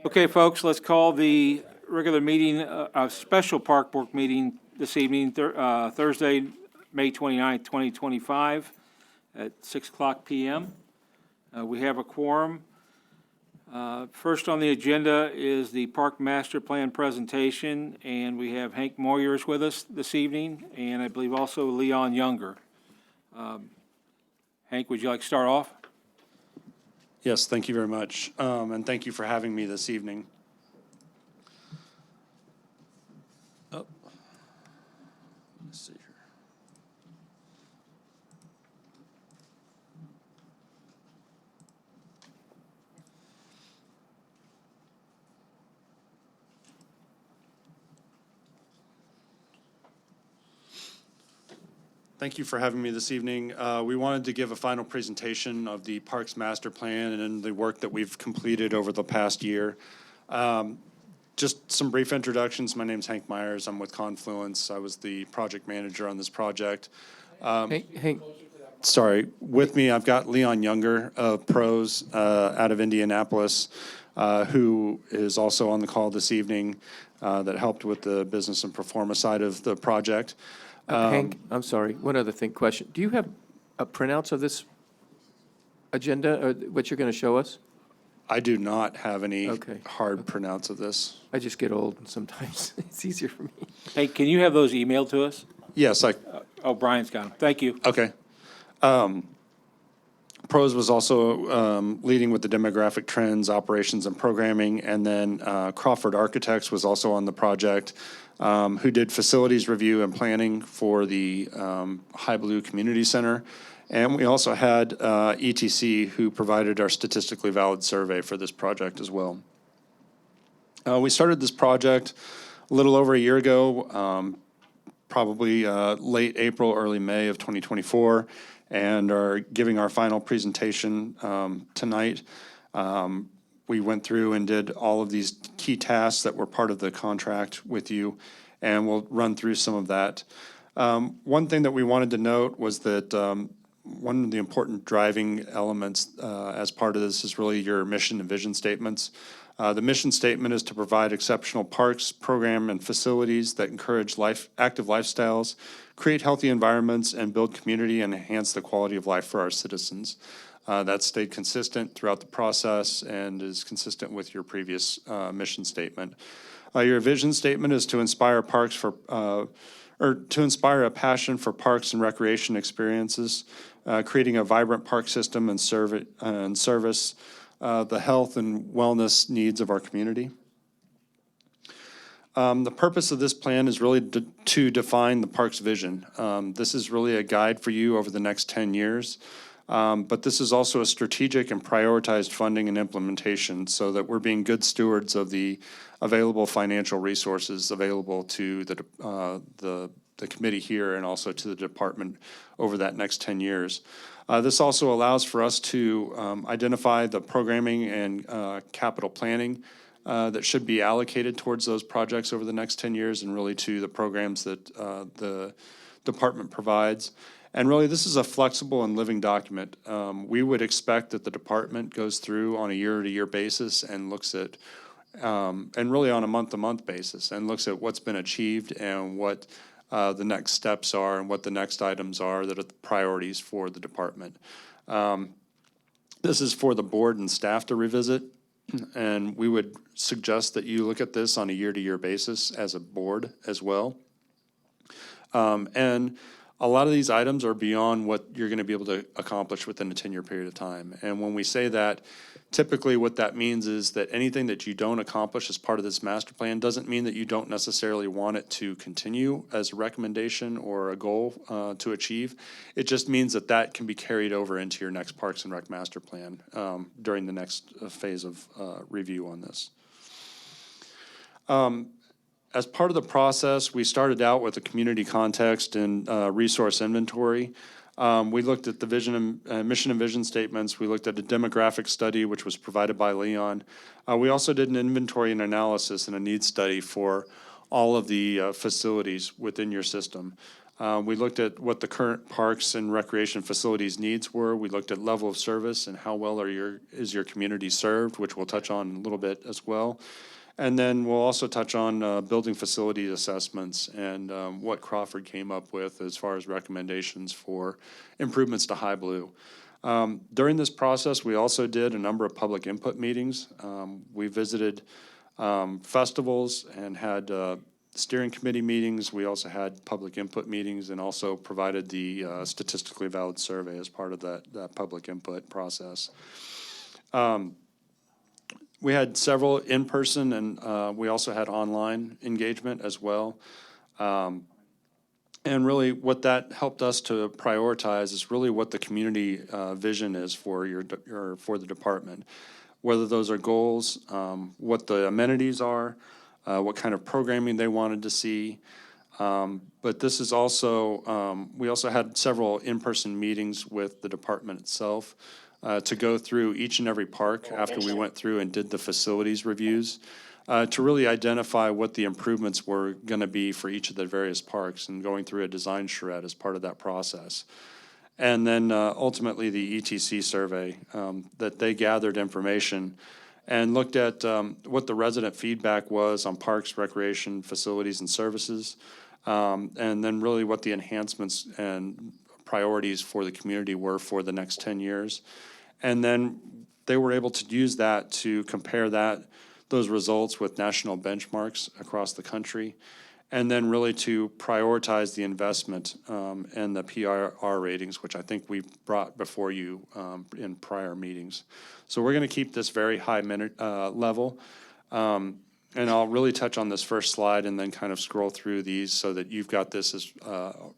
Okay, folks, let's call the regular meeting, a special park board meeting this evening, Thursday, May 29th, 2025, at 6 o'clock PM. We have a quorum. First on the agenda is the Park Master Plan presentation, and we have Hank Moyers with us this evening, and I believe also Leon Younger. Hank, would you like to start off? Yes, thank you very much, and thank you for having me this evening. Oh, let's see here. Thank you for having me this evening. We wanted to give a final presentation of the Parks Master Plan and the work that we've completed over the past year. Just some brief introductions. My name's Hank Myers. I'm with Confluence. I was the project manager on this project. Hank, Sorry, with me I've got Leon Younger of Pros out of Indianapolis, who is also on the call this evening that helped with the business and performance side of the project. Hank, I'm sorry, one other question. Do you have printouts of this agenda, or what you're going to show us? I do not have any Okay. hard printouts of this. I just get old, and sometimes it's easier for me. Hey, can you have those emailed to us? Yes, Oh, Brian's got them. Thank you. okay. Pros was also leading with the demographic trends, operations, and programming, and then Crawford Architects was also on the project, who did facilities review and planning for the High Blue Community Center. And we also had ETC, who provided our statistically valid survey for this project as well. We started this project a little over a year ago, probably late April, early May of 2024, and are giving our final presentation tonight. We went through and did all of these key tasks that were part of the contract with you, and we'll run through some of that. One thing that we wanted to note was that one of the important driving elements as part of this is really your mission and vision statements. The mission statement is to provide exceptional parks, program, and facilities that encourage active lifestyles, create healthy environments, and build community and enhance the quality of life for our citizens. That stayed consistent throughout the process and is consistent with your previous mission statement. Your vision statement is to inspire to inspire a passion for parks and recreation experiences, creating a vibrant park system and service the health and wellness needs of our community. The purpose of this plan is really to define the park's vision. This is really a guide for you over the next 10 years, but this is also a strategic and prioritized funding and implementation so that we're being good stewards of the available financial resources available to the committee here and also to the department over that next 10 years. This also allows for us to identify the programming and capital planning that should be allocated towards those projects over the next 10 years and really to the programs that the department provides. And really, this is a flexible and living document. We would expect that the department goes through on a year-to-year basis and looks at, and really on a month-to-month basis, and looks at what's been achieved and what the next steps are and what the next items are that are the priorities for the department. This is for the board and staff to revisit, and we would suggest that you look at this on a year-to-year basis as a board as well. And a lot of these items are beyond what you're going to be able to accomplish within a 10-year period of time. And when we say that, typically what that means is that anything that you don't accomplish as part of this master plan doesn't mean that you don't necessarily want it to continue as a recommendation or a goal to achieve. It just means that that can be carried over into your next Parks and Rec master plan during the next phase of review on this. As part of the process, we started out with a community context and resource inventory. We looked at the vision and mission and vision statements. We looked at a demographic study, which was provided by Leon. We also did an inventory and analysis and a needs study for all of the facilities within your system. We looked at what the current parks and recreation facilities needs were. We looked at level of service and how well is your community served, which we'll touch on a little bit as well. And then we'll also touch on building facility assessments and what Crawford came up with as far as recommendations for improvements to High Blue. During this process, we also did a number of public input meetings. We visited festivals and had steering committee meetings. We also had public input meetings and also provided the statistically valid survey as part of that public input process. We had several in-person and we also had online engagement as well. And really what that helped us to prioritize is really what the community vision is for for the department. Whether those are goals, what the amenities are, what kind of programming they wanted to see. But this is also, we also had several in-person meetings with the department itself to go through each and every park after we went through and did the facilities reviews to really identify what the improvements were going to be for each of the various parks and going through a design charrette as part of that process. And then ultimately the ETC survey that they gathered information and looked at what the resident feedback was on parks, recreation, facilities, and services, and then really what the enhancements and priorities for the community were for the next 10 years. And then they were able to use that to compare those results with national benchmarks across the country, and then really to prioritize the investment and the PRR ratings, which I think we brought before you in prior meetings. So we're going to keep this very high level. And I'll really touch on this first slide and then kind of scroll through these so that you've got this as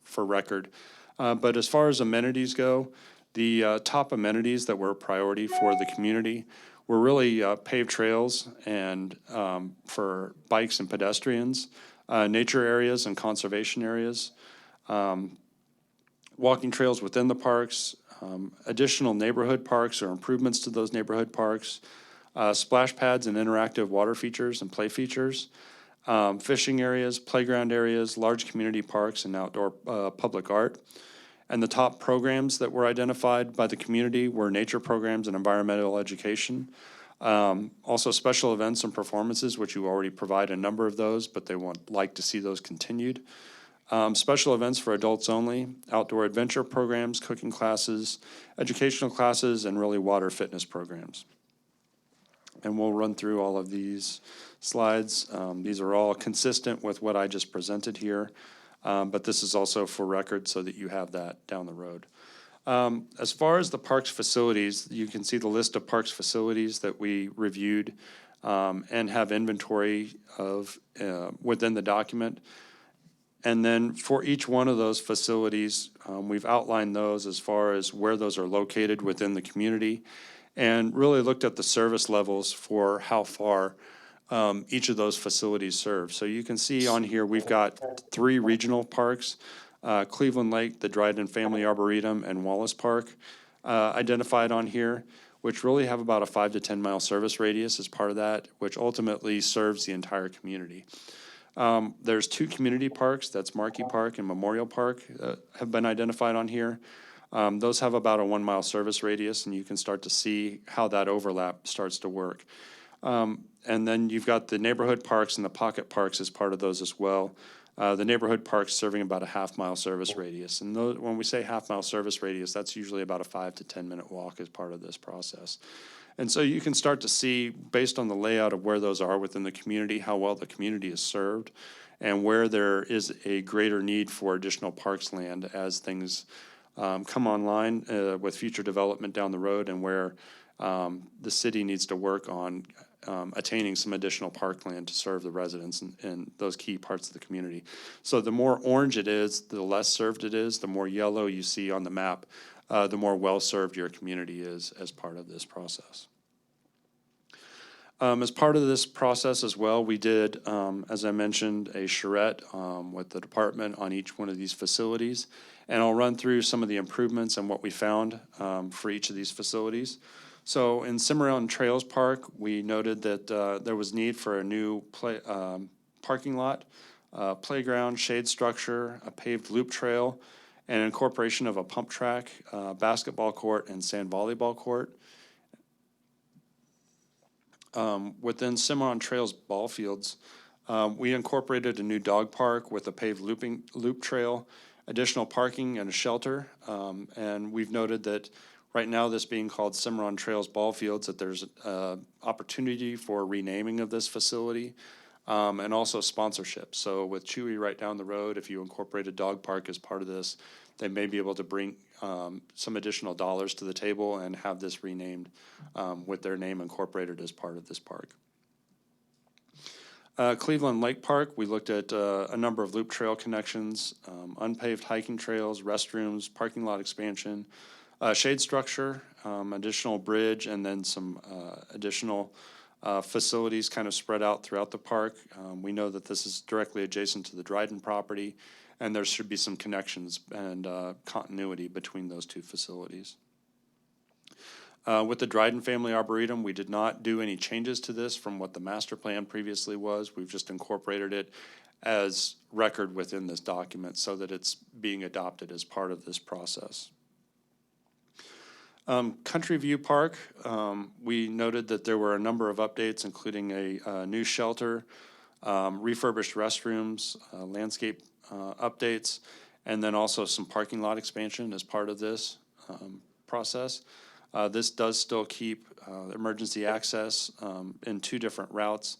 for record. But as far as amenities go, the top amenities that were a priority for the community were really paved trails and for bikes and pedestrians, nature areas and conservation areas, walking trails within the parks, additional neighborhood parks or improvements to those neighborhood parks, splash pads and interactive water features and play features, fishing areas, playground areas, large community parks, and outdoor public art. And the top programs that were identified by the community were nature programs and environmental education. Also special events and performances, which you already provide a number of those, but they like to see those continued. Special events for adults only, outdoor adventure programs, cooking classes, educational classes, and really water fitness programs. And we'll run through all of these slides. These are all consistent with what I just presented here. But this is also for record so that you have that down the road. As far as the parks facilities, you can see the list of parks facilities that we reviewed and have inventory of within the document. And then for each one of those facilities, we've outlined those as far as where those are located within the community and really looked at the service levels for how far each of those facilities serve. So you can see on here we've got 3 regional parks, Cleveland Lake, the Dryden Family Arboretum, and Wallace Park identified on here, which really have about a 5 to 10 mile service radius as part of that, which ultimately serves the entire community. There's 2 community parks, that's Markey Park and Memorial Park, have been identified on here. Those have about a 1 mile service radius, and you can start to see how that overlap starts to work. And then you've got the neighborhood parks and the pocket parks as part of those as well. The neighborhood parks serving about a half mile service radius. And those, when we say half mile service radius, that's usually about a 5 to 10 minute walk as part of this process. And so you can start to see, based on the layout of where those are within the community, how well the community is served and where there is a greater need for additional parks land as things come online with future development down the road, and where the city needs to work on attaining some additional parkland to serve the residents in those key parts of the community. So the more orange it is, the less served it is. The more yellow you see on the map, the more well-served your community is as part of this process. As part of this process as well, we did, as I mentioned, a charrette with the department on each one of these facilities. And I'll run through some of the improvements and what we found for each of these facilities. So in Cimarron Trails Park, we noted that there was need for a new parking lot playground, shade structure, a paved loop trail, and incorporation of a pump track, basketball court, and sand volleyball court. Within Cimarron Trails ball fields, we incorporated a new dog park with a paved loop trail, additional parking, and a shelter. And we've noted that right now, this being called Cimarron Trails ball fields, that there's opportunity for renaming of this facility, and also sponsorship. So with Chewy right down the road, if you incorporate a dog park as part of this, they may be able to bring some additional dollars to the table and have this renamed with their name incorporated as part of this park. Cleveland Lake Park, we looked at a number of loop trail connections, unpaved hiking trails, restrooms, parking lot expansion, shade structure, additional bridge, and then some additional facilities kind of spread out throughout the park. We know that this is directly adjacent to the Dryden property, and there should be some connections and continuity between those two facilities. With the Dryden Family Arboretum, we did not do any changes to this from what the master plan previously was. We've just incorporated it as record within this document so that it's being adopted as part of this process. Country View Park, we noted that there were a number of updates, including a new shelter, refurbished restrooms, landscape updates, and then also some parking lot expansion as part of this process. This does still keep emergency access in two different routes,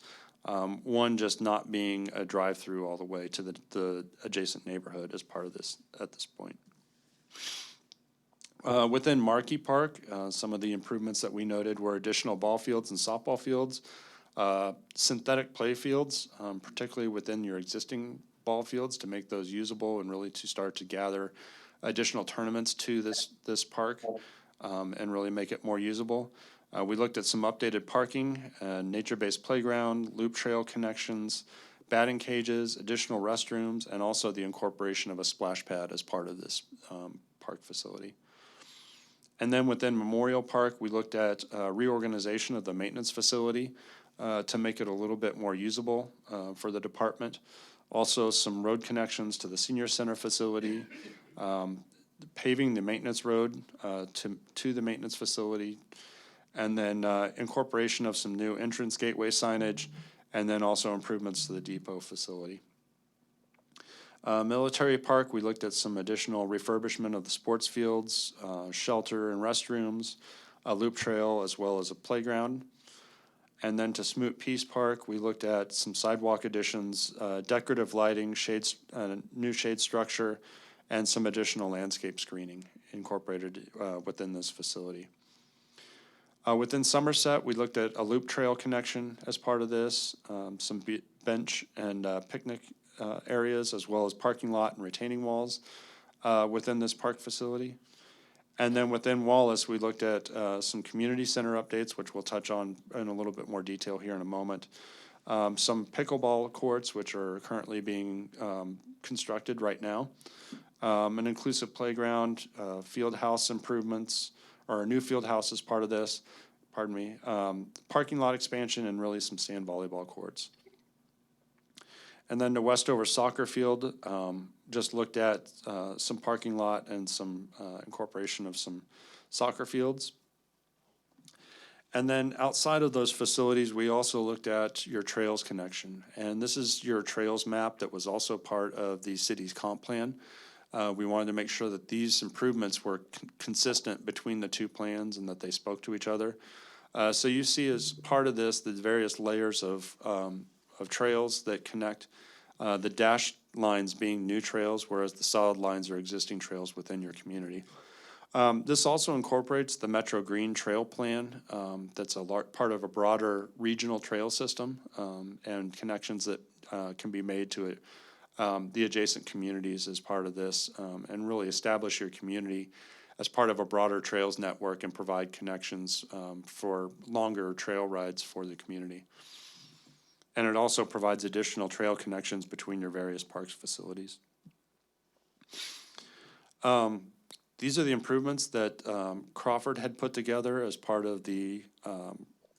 one just not being a drive-through all the way to the adjacent neighborhood as part of this at this point. Within Markey Park, some of the improvements that we noted were additional ball fields and softball fields, synthetic play fields, particularly within your existing ball fields to make those usable and really to start to gather additional tournaments to this park and really make it more usable. We looked at some updated parking, nature-based playground, loop trail connections, batting cages, additional restrooms, and also the incorporation of a splash pad as part of this park facility. And then within Memorial Park, we looked at reorganization of the maintenance facility to make it a little bit more usable for the department. Also, some road connections to the senior center facility, paving the maintenance road to the maintenance facility, and then incorporation of some new entrance gateway signage, and then also improvements to the depot facility. Military Park, we looked at some additional refurbishment of the sports fields, shelter and restrooms, a loop trail, as well as a playground. And then to Smoot Peace Park, we looked at some sidewalk additions, decorative lighting, shades, new shade structure, and some additional landscape screening incorporated within this facility. Within Somerset, we looked at a loop trail connection as part of this, some bench and picnic areas, as well as parking lot and retaining walls within this park facility. And then within Wallace, we looked at some community center updates, which we'll touch on in a little bit more detail here in a moment. Some pickleball courts, which are currently being constructed right now. An inclusive playground, field house improvements, or a new field house as part of this, pardon me, parking lot expansion, and really some sand volleyball courts. And then the Westover soccer field, just looked at some parking lot and some incorporation of some soccer fields. And then outside of those facilities, we also looked at your trails connection. And this is your trails map that was also part of the city's comp plan. We wanted to make sure that these improvements were consistent between the two plans and that they spoke to each other. So you see as part of this, the various layers of trails that connect, the dashed lines being new trails, whereas the solid lines are existing trails within your community. This also incorporates the Metro Green Trail Plan. That's a part of a broader regional trail system and connections that can be made to it, the adjacent communities as part of this, and really establish your community as part of a broader trails network and provide connections for longer trail rides for the community. And it also provides additional trail connections between your various parks facilities. These are the improvements that Crawford had put together as part of the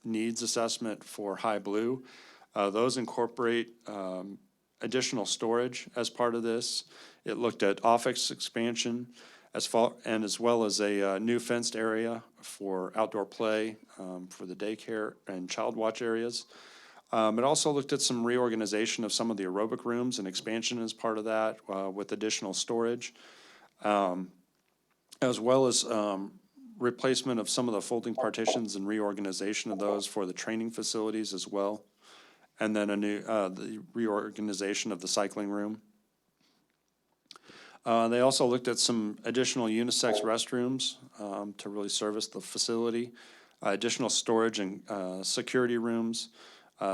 needs assessment for High Blue. Those incorporate additional storage as part of this. It looked at office expansion as well as a new fenced area for outdoor play, for the daycare and child watch areas. It also looked at some reorganization of some of the aerobic rooms and expansion as part of that, with additional storage, as well as replacement of some of the folding partitions and reorganization of those for the training facilities as well. And then the reorganization of the cycling room. They also looked at some additional unisex restrooms to really service the facility, additional storage and security rooms,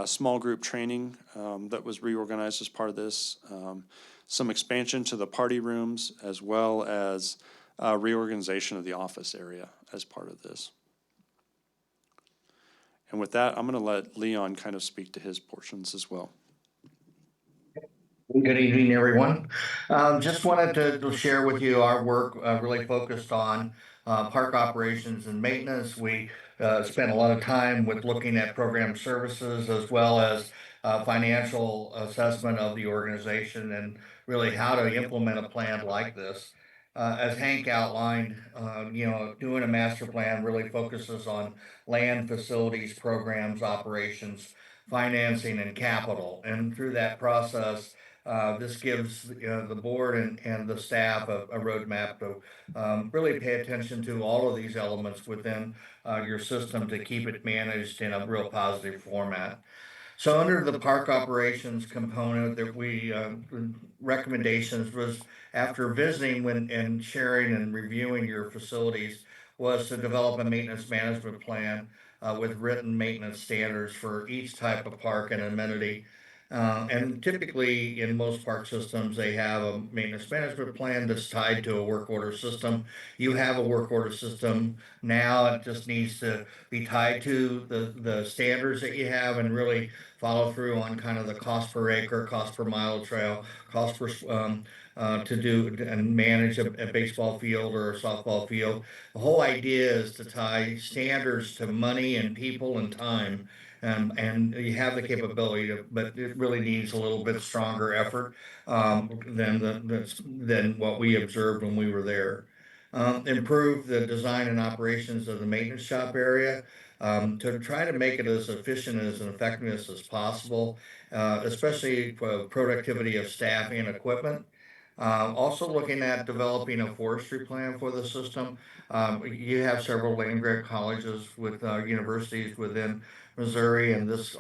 small group training that was reorganized as part of this, some expansion to the party rooms, as well as reorganization of the office area as part of this. And with that, I'm going to let Leon kind of speak to his portions as well. Good evening, everyone. Just wanted to share with you our work really focused on park operations and maintenance. We spent a lot of time with looking at program services as well as financial assessment of the organization and really how to implement a plan like this. As Hank outlined, doing a master plan really focuses on land, facilities, programs, operations, financing, and capital. And through that process, this gives the board and the staff a roadmap to really pay attention to all of these elements within your system to keep it managed in a real positive format. So under the park operations component that we recommendations was after visiting and sharing and reviewing your facilities was to develop a maintenance management plan with written maintenance standards for each type of park and amenity. And typically, in most park systems, they have a maintenance management plan that's tied to a work order system. You have a work order system now. It just needs to be tied to the standards that you have and really follow through on kind of the cost per acre, cost per mile trail, cost per to do and manage a baseball field or a softball field. The whole idea is to tie standards to money and people and time. And you have the capability to, but it really needs a little bit stronger effort than what we observed when we were there. Improve the design and operations of the maintenance shop area to try to make it as efficient and as effective as possible, especially for productivity of staff and equipment. Also looking at developing a forestry plan for the system. You have several land grant colleges with universities within Missouri, and this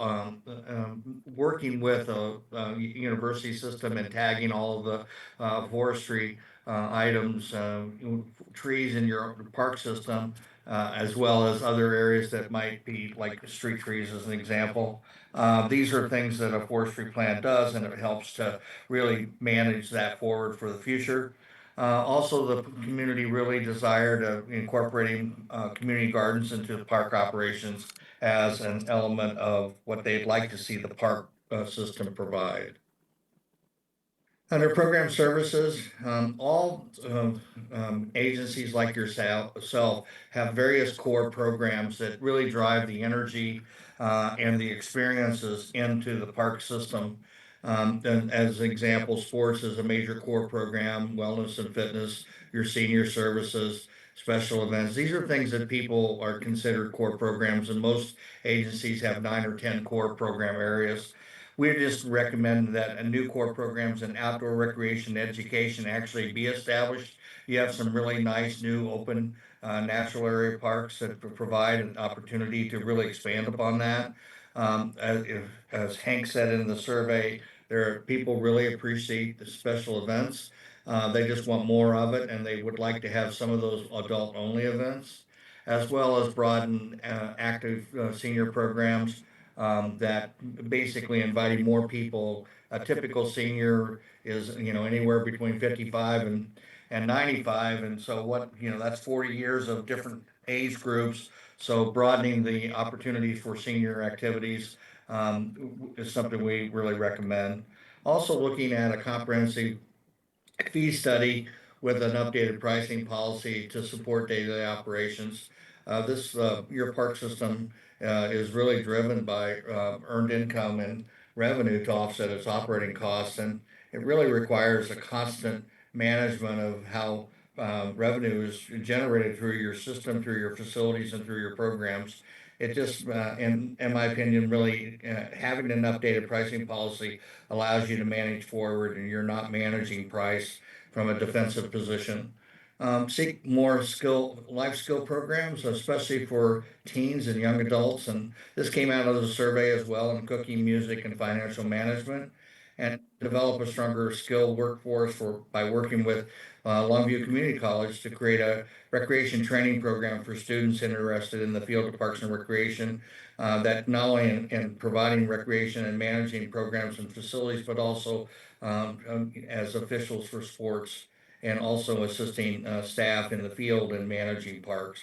working with a university system and tagging all of the forestry items, trees in your park system, as well as other areas that might be like street trees as an example. These are things that a forestry plan does, and it helps to really manage that forward for the future. Also, the community really desired incorporating community gardens into the park operations as an element of what they'd like to see the park system provide. Under program services, all agencies like yourself have various core programs that really drive the energy and the experiences into the park system. And as an example, sports is a major core program, wellness and fitness, your senior services, special events. These are things that people are considered core programs, and most agencies have 9 or 10 core program areas. We just recommend that a new core programs in outdoor recreation education actually be established. You have some really nice new open natural area parks that provide an opportunity to really expand upon that. As Hank said in the survey, there are people really appreciate the special events. They just want more of it, and they would like to have some of those adult-only events, as well as broaden active senior programs that basically inviting more people. A typical senior is, anywhere between 55 and 95. And so that's 40 years of different age groups. So broadening the opportunities for senior activities is something we really recommend. Also looking at a comprehensive fee study with an updated pricing policy to support daily operations. Your park system is really driven by earned income, and revenue to offset its operating costs. And it really requires a constant management of how revenue is generated through your system, through your facilities, and through your programs. It just, in my opinion, really having an updated pricing policy allows you to manage forward, and you're not managing price from a defensive position. Seek more life skill programs, especially for teens and young adults. And this came out of the survey as well in cooking, music, and financial management. And develop a stronger skilled workforce by working with Longview Community College to create a recreation training program for students interested in the field of parks and recreation, that not only in providing recreation and managing programs and facilities, but also as officials for sports, and also assisting staff in the field and managing parks.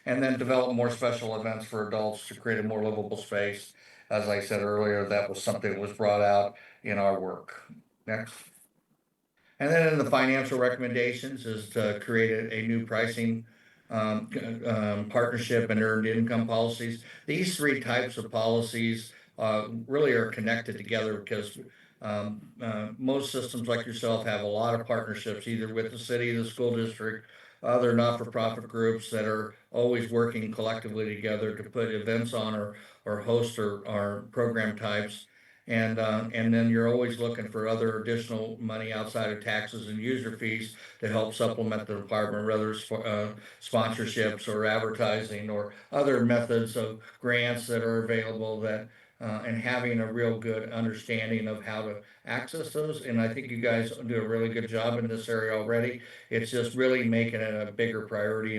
And then develop more special events for adults to create a more livable space. As I said earlier, that was something that was brought out in our work. Next. And then in the financial recommendations is to create a new pricing partnership and earned income policies. These three types of policies really are connected together because most systems like yourself have a lot of partnerships, either with the city, the school district, other not-for-profit groups that are always working collectively together to put events on or host or program types. And then you're always looking for other additional money outside of taxes and user fees to help supplement the department, whether it's for sponsorships or advertising or other methods of grants that are available, that and having a real good understanding of how to access those. And I think you guys do a really good job in this area already. It's just really making it a bigger priority,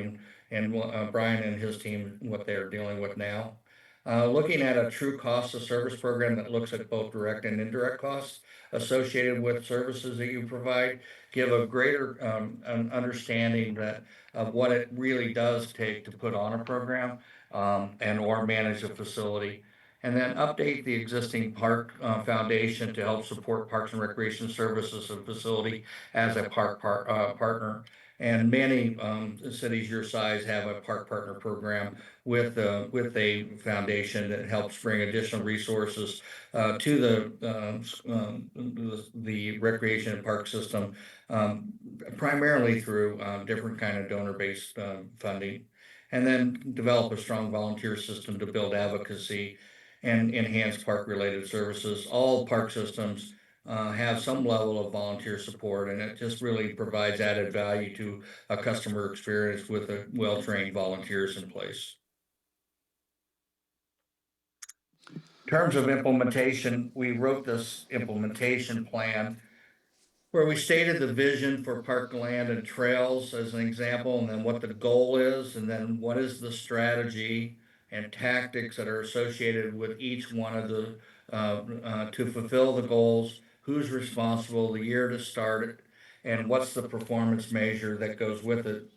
and Brian and his team, what they're dealing with now. Looking at a true cost of service program that looks at both direct and indirect costs associated with services that you provide, give a greater an understanding of what it really does take to put on a program and or manage a facility. And then update the existing park foundation to help support parks and recreation services and facility as a partner. And many cities your size have a park partner program with a foundation that helps bring additional resources to the recreation and park system, primarily through different kind of donor-based funding. And then develop a strong volunteer system to build advocacy and enhance park-related services. All park systems have some level of volunteer support, and it just really provides added value to a customer experience with well-trained volunteers in place. In terms of implementation, we wrote this implementation plan where we stated the vision for park land and trails as an example, and then what the goal is, and then what is the strategy and tactics that are associated with each one of the to fulfill the goals, who's responsible, the year to start it, and what's the performance measure that goes with it.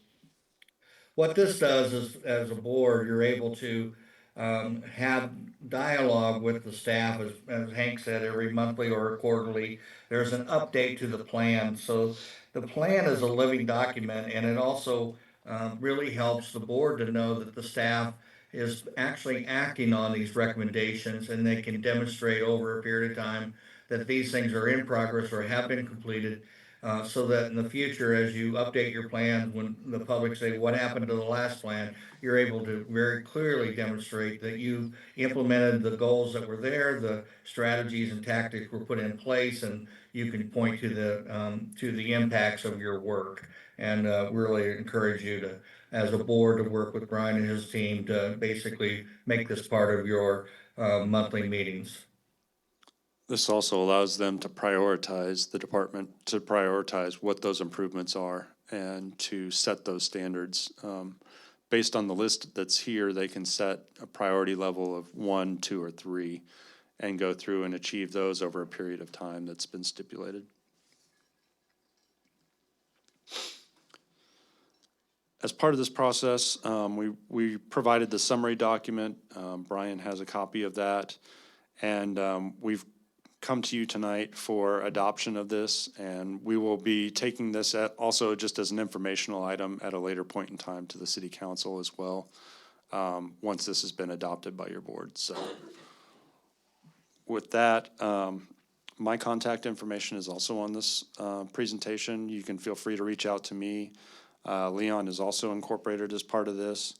What this does is, as a board, you're able to have dialogue with the staff, as Hank said, every monthly or quarterly. There's an update to the plan. So the plan is a living document, and it also really helps the board to know that the staff is actually acting on these recommendations, and they can demonstrate over a period of time that these things are in progress or have been completed, so that in the future, as you update your plan, when the public say, what happened to the last plan, you're able to very clearly demonstrate that you implemented the goals that were there, the strategies and tactics were put in place, and you can point to the impacts of your work. And really encourage you to, as a board, to work with Brian and his team to basically make this part of your monthly meetings. This also allows them to prioritize, the department to prioritize what those improvements are and to set those standards. Based on the list that's here, they can set a priority level of 1, 2, or 3 and go through and achieve those over a period of time that's been stipulated. As part of this process, we provided the summary document. Brian has a copy of that. And we've come to you tonight for adoption of this, and we will be taking this also just as an informational item at a later point in time to the city council as well, once this has been adopted by your board. So with that, my contact information is also on this presentation. You can feel free to reach out to me. Leon is also incorporated as part of this.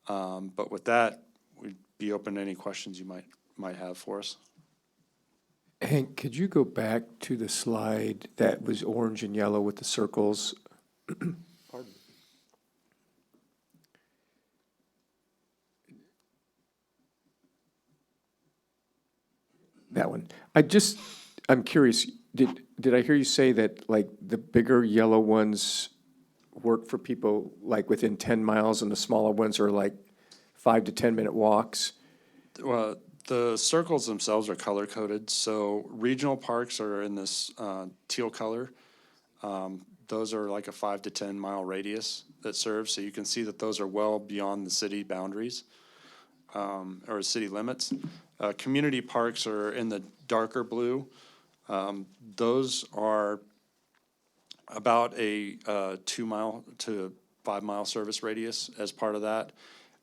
But with that, we'd be open to any questions you might have for us. Hank, could you go back to the slide that was orange and yellow with the circles? Pardon. That one. I'm curious, did I hear you say that like the bigger yellow ones work for people like within 10 miles and the smaller ones are like 5 to 10 minute walks? Well, the circles themselves are color coded. So regional parks are in this teal color. Those are like a 5 to 10 mile radius that serves. So you can see that those are well beyond the city boundaries or city limits. Community parks are in the darker blue. Those are about a 2 mile to 5 mile service radius as part of that.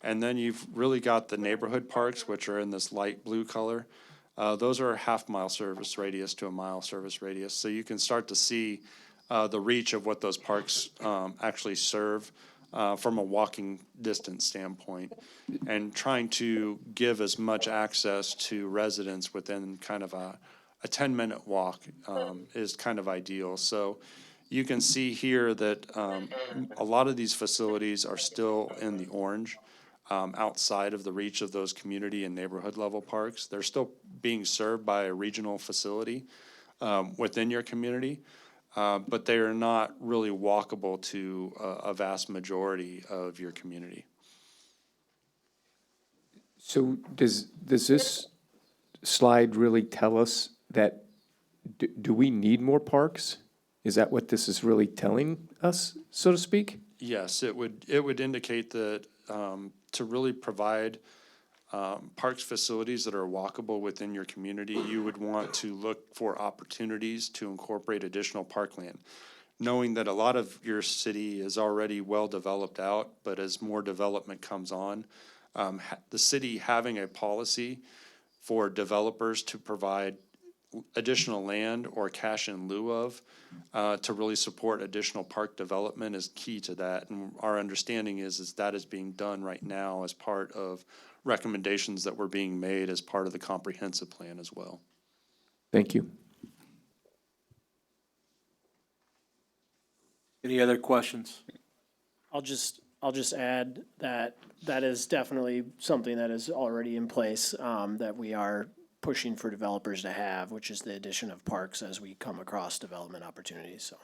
And then you've really got the neighborhood parks, which are in this light blue color. Those are a half-mile service radius to a mile service radius. So you can start to see the reach of what those parks actually serve from a walking distance standpoint, and trying to give as much access to residents within kind of a 10-minute walk is kind of ideal. So you can see here that a lot of these facilities are still in the orange. Outside of the reach of those community and neighborhood level parks. They're still being served by a regional facility within your community, but they are not really walkable to a vast majority of your community. So does this slide really tell us that, do we need more parks? Is that what this is really telling us, so to speak? Yes, it would indicate that to really provide parks facilities that are walkable within your community, you would want to look for opportunities to incorporate additional parkland. Knowing that a lot of your city is already well developed out, but as more development comes on, the city having a policy for developers to provide additional land or cash in lieu of to really support additional park development is key to that. And our understanding is that is being done right now as part of recommendations that were being made as part of the comprehensive plan as well. Thank you. Any other questions? I'll just add that that is definitely something that is already in place, that we are pushing for developers to have, which is the addition of parks as we come across development opportunities, so.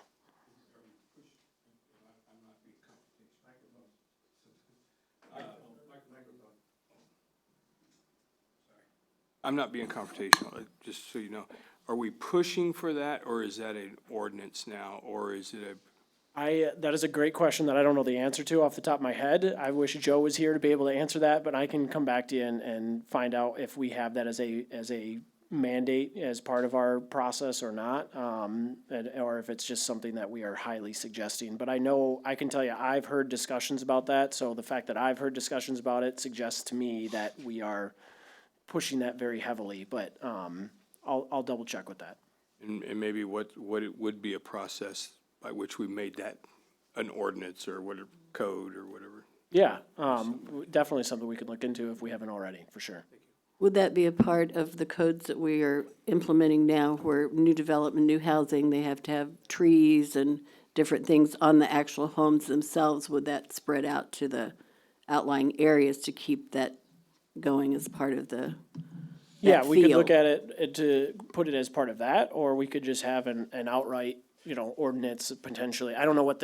I'm not being confrontational, just so you know. Are we pushing for that, or is that an ordinance now, or is it a? That is a great question that I don't know the answer to off the top of my head. I wish Joe was here to be able to answer that, but I can come back to you and find out if we have that as a mandate as part of our process or not, or if it's just something that we are highly suggesting. But I can tell you, I've heard discussions about that, so the fact that I've heard discussions about it suggests to me that we are pushing that very heavily, but I'll double check with that. And maybe what it would be a process by which we made that an ordinance or whatever, code or whatever. Yeah, definitely something we could look into if we haven't already, for sure. Would that be a part of the codes that we are implementing now, where new development, new housing, they have to have trees and different things on the actual homes themselves? Would that spread out to the outlying areas to keep that going as part of the Yeah, we could feel? look at it to put it as part of that, or we could just have an outright, ordinance potentially. I don't know what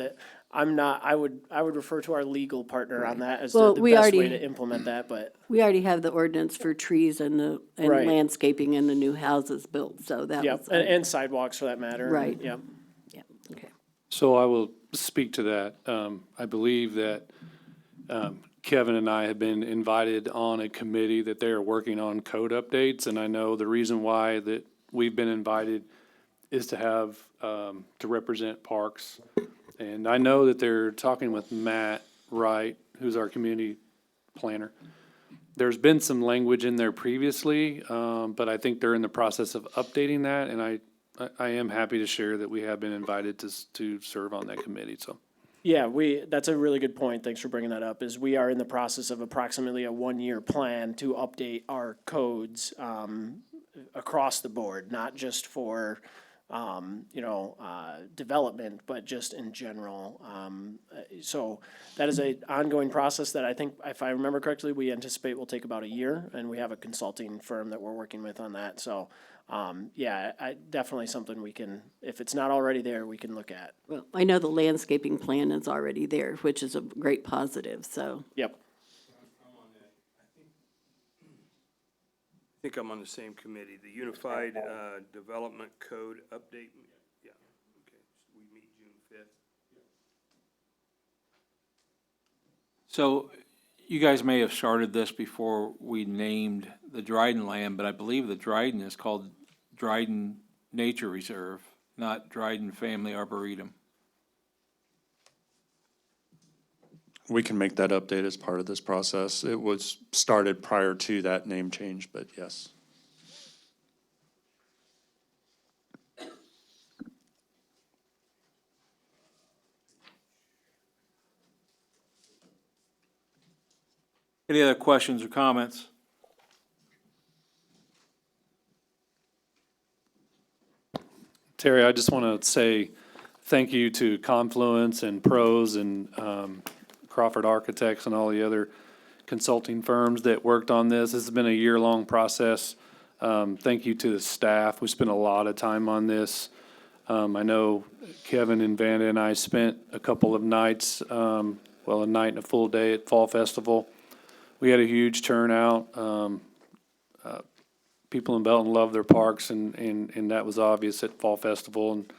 I would refer to our legal partner on that as Well, the we best already- way to implement that, but We already have the ordinance for trees and Right. landscaping and the new houses built, so that yeah, was. and sidewalks for that matter. Right. Yeah. Yeah, okay. So I will speak to that. I believe that Kevin and I have been invited on a committee that they are working on code updates, and I know the reason why that we've been invited is to have, to represent parks. And I know that they're talking with Matt Wright, who's our community planner. There's been some language in there previously, but I think they're in the process of updating that, and I am happy to share that we have been invited to serve on that committee, so. Yeah, that's a really good point. Thanks for bringing that up, is we are in the process of approximately a 1-year plan to update our codes, across the board, not just for, development, but just in general. So that is a ongoing process that I think, if I remember correctly, we anticipate will take about a year, and we have a consulting firm that we're working with on that. So, definitely something we can, if it's not already there, we can look at. Well, I know the landscaping plan is already there, which is a great positive, so. Yep. I think I'm on the same committee, the Unified Development Code Update. Yeah, okay, we meet June 5th. So you guys may have started this before we named the Dryden land, but I believe the Dryden is called Dryden Nature Reserve, not Dryden Family Arboretum. We can make that update as part of this process. It was started prior to that name change, but yes. Any other questions or comments? Terry, I just want to say thank you to Confluence and Pros and Crawford Architects and all the other consulting firms that worked on this. This has been a year-long process. Thank you to the staff. We spent a lot of time on this. I know Kevin and Vanda and I spent a couple of nights, a night and a full day at Fall Festival. We had a huge turnout. People in Belton love their parks, and that was obvious at Fall Festival. And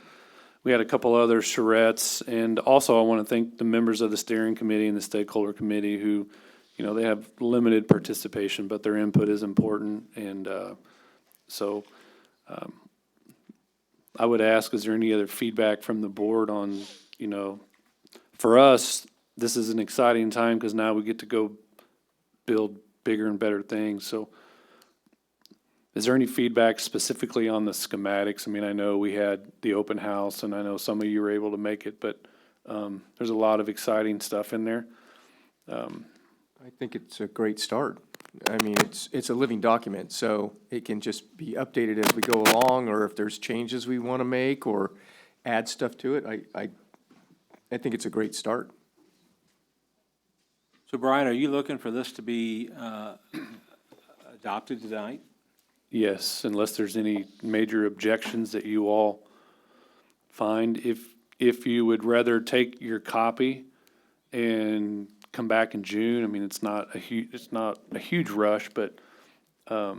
we had a couple other charrettes. And also, I want to thank the members of the steering committee and the stakeholder committee who, they have limited participation, but their input is important. And so I would ask, is there any other feedback from the board on, for us, this is an exciting time because now we get to go build bigger and better things. So is there any feedback specifically on the schematics? I mean, I know we had the open house, and I know some of you were able to make it, but there's a lot of exciting stuff in there. I think it's a great start. I mean, it's a living document, so it can just be updated as we go along, or if there's changes we want to make or add stuff to it. I think it's a great start. So Brian, are you looking for this to be adopted tonight? Yes, unless there's any major objections that you all find. If you would rather take your copy and come back in June, I mean, it's not a huge rush, but our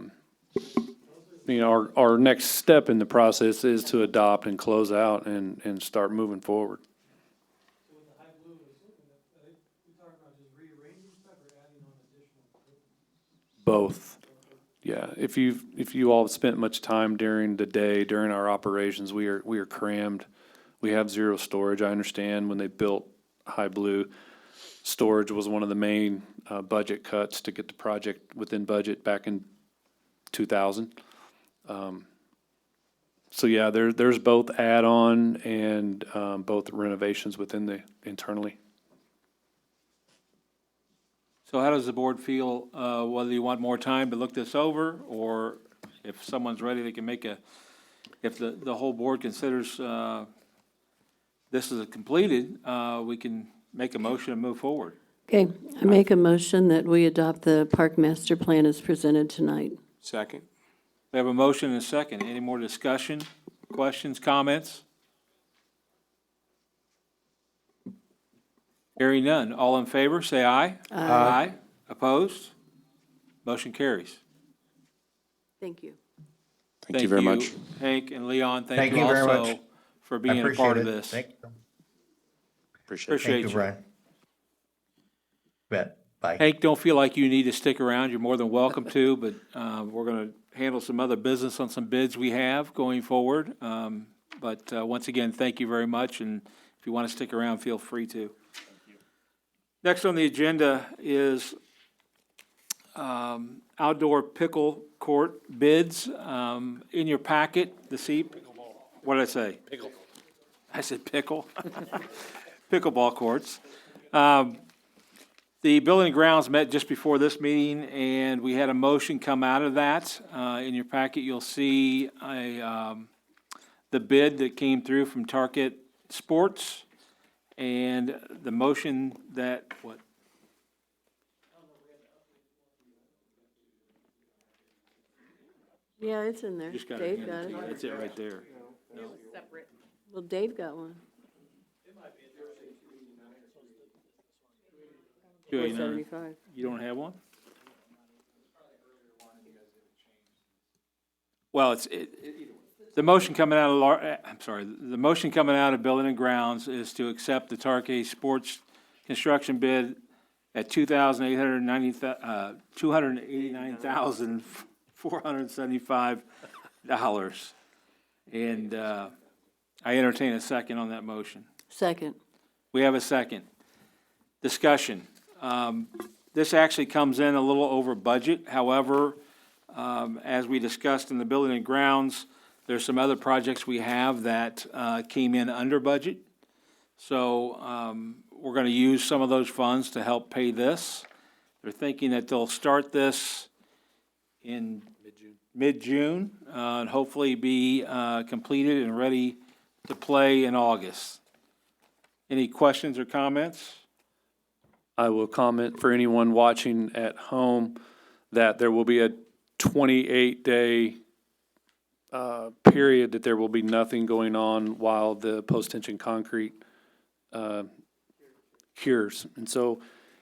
next step in the process is to adopt and close out and start moving forward. Both. Yeah, if you all have spent much time during the day, during our operations, we are crammed. We have zero storage. I understand when they built High Blue, storage was one of the main budget cuts to get the project within budget back in 2000. So yeah, there's both add-on and both renovations within the internally. So how does the board feel, whether you want more time to look this over, or if someone's ready, they can make if the whole board considers this is completed, we can make a motion and move forward. Okay, I make a motion that we adopt the park master plan as presented tonight. Second? We have a motion and a second. Any more discussion, questions, comments? Hearing none. All in favor, say aye. Aye. Opposed? Motion carries. Thank you. Thank you very much. Hank and Leon, thank Thank you you very also much. for I being a appreciate part of it. this. Thank you. Appreciate it. Appreciate Thank you, you. Brian. Bet. Bye. Hank, don't feel like you need to stick around. You're more than welcome to, but we're going to handle some other business on some bids we have going forward. But once again, thank you very much, and if you want to stick around, feel free to. Next on the agenda is outdoor pickle court bids in your packet this evening. What did I say? Pickle. I said pickle. Pickleball courts. The Building and Grounds met just before this meeting, and we had a motion come out of that. In your packet, you'll see the bid that came through from Target Sports, and the motion that, what? Yeah, it's in there. Just got Dave it. got it. That's it right there. Well, Dave got one. 289. 475. You don't have one? Well, the motion coming out of, the motion coming out of Building and Grounds is to accept the Target Sports construction bid at $289,475. And I entertain a second on that motion. Second. We have a second. Discussion. This actually comes in a little over budget. However, as we discussed in the Building and Grounds, there's some other projects we have that came in under budget. So we're going to use some of those funds to help pay this. They're thinking that they'll start this in mid-June, and hopefully be completed and ready to play in August. Any questions or comments? I will comment for anyone watching at home that there will be a 28-day period that there will be nothing going on while the post-tension concrete cures. And so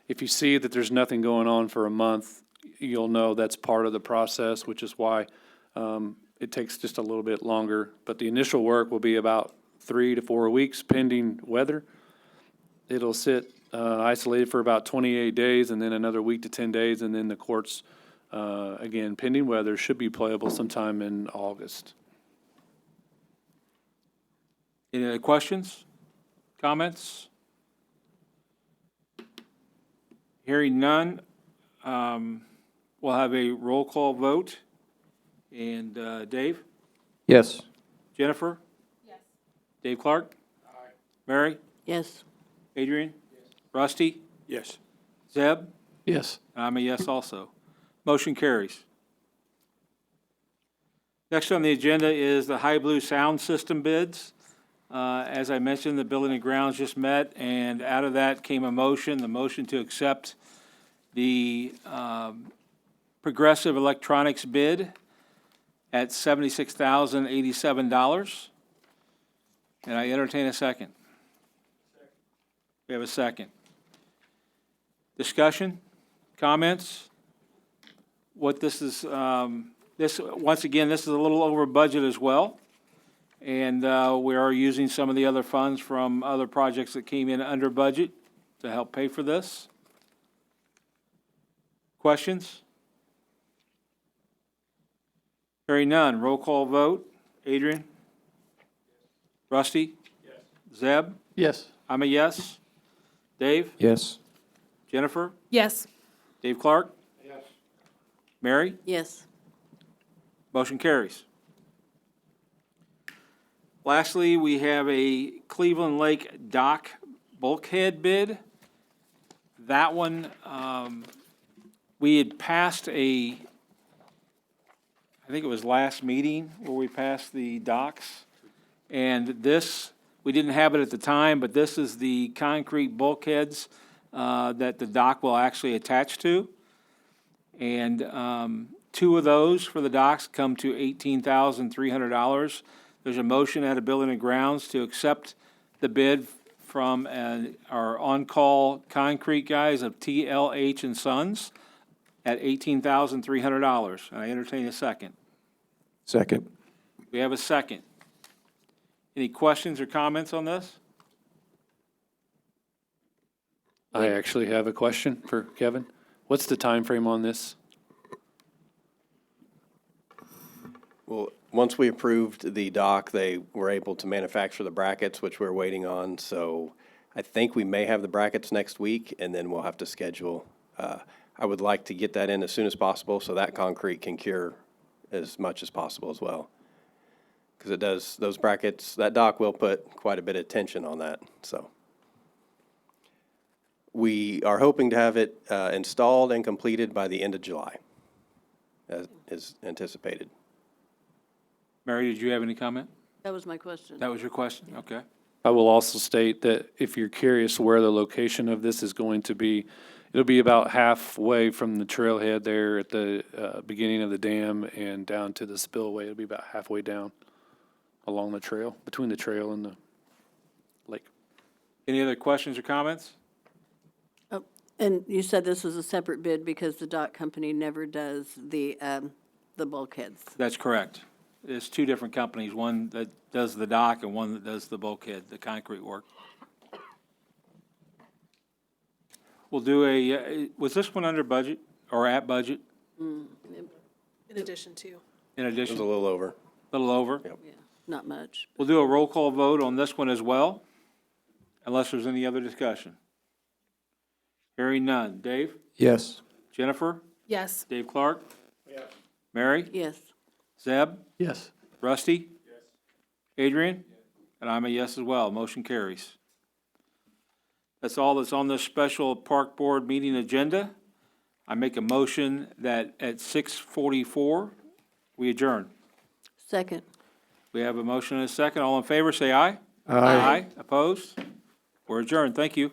if you see that there's nothing going on for a month, you'll know that's part of the process, which is why it takes just a little bit longer. But the initial work will be about 3 to 4 weeks pending weather. It'll sit isolated for about 28 days and then another week to 10 days, and then the courts, again, pending weather, should be playable sometime in August. Any other questions, comments? Hearing none, we'll have a roll call vote. And Dave? Yes. Jennifer? Yes. Dave Clark? Aye. Mary? Yes. Adrian? Yes. Rusty? Yes. Zeb? Yes. I'm a yes also. Motion carries. Next on the agenda is the High Blue Sound System bids. As I mentioned, the Building and Grounds just met, and out of that came a motion, the motion to accept the Progressive Electronics bid at $76,087. And I entertain a second. We have a second. Discussion, comments? What this is, once again, this is a little over budget as well. And we are using some of the other funds from other projects that came in under budget to help pay for this. Questions? Hearing none, roll call vote. Adrian? Rusty? Yes. Zeb? Yes. I'm a yes. Dave? Yes. Jennifer? Yes. Dave Clark? Yes. Mary? Yes. Motion carries. Lastly, we have a Cleveland Lake dock bulkhead bid. That one, we had passed I think it was last meeting where we passed the docks. And this, we didn't have it at the time, but this is the concrete bulkheads that the dock will actually attach to. And 2 of those for the docks come to $18,300. There's a motion at a Building and Grounds to accept the bid from our on-call concrete guys of TLH and Sons at $18,300. I entertain a second. Second. We have a second. Any questions or comments on this? I actually have a question for Kevin. What's the time frame on this? Well, once we approved the dock, they were able to manufacture the brackets, which we're waiting on. So I think we may have the brackets next week, and then we'll have to schedule I would like to get that in as soon as possible so that concrete can cure as much as possible as well. Because it does, those brackets, that dock will put quite a bit of tension on that, so. We are hoping to have it installed and completed by the end of July, as is anticipated. Mary, did you have any comment? That was my question. That was your question? Okay. I will also state that if you're curious where the location of this is going to be, it'll be about halfway from the trailhead there at the beginning of the dam and down to the spillway. It'll be about halfway down along the trail, between the trail and the lake. Any other questions or comments? Oh, and you said this was a separate bid because the dock company never does the bulkheads. That's correct. There's two different companies, one that does the dock and one that does the bulkhead, the concrete work. We'll do was this one under budget or at budget In addition to. in It was addition? a little over. Little over? Yeah, not much. We'll do a roll call vote on this one as well, unless there's any other discussion. Hearing none. Dave? Yes. Jennifer? Yes. Dave Clark? Mary? Yes. Zeb? Yes. Rusty? Yes. Adrian? And I'm a yes as well. Motion carries. That's all that's on this special park board meeting agenda. I make a motion that at 6:44, we adjourn. Second. We have a motion and a second. All in favor, say aye. Aye. Opposed? We're adjourned. Thank you.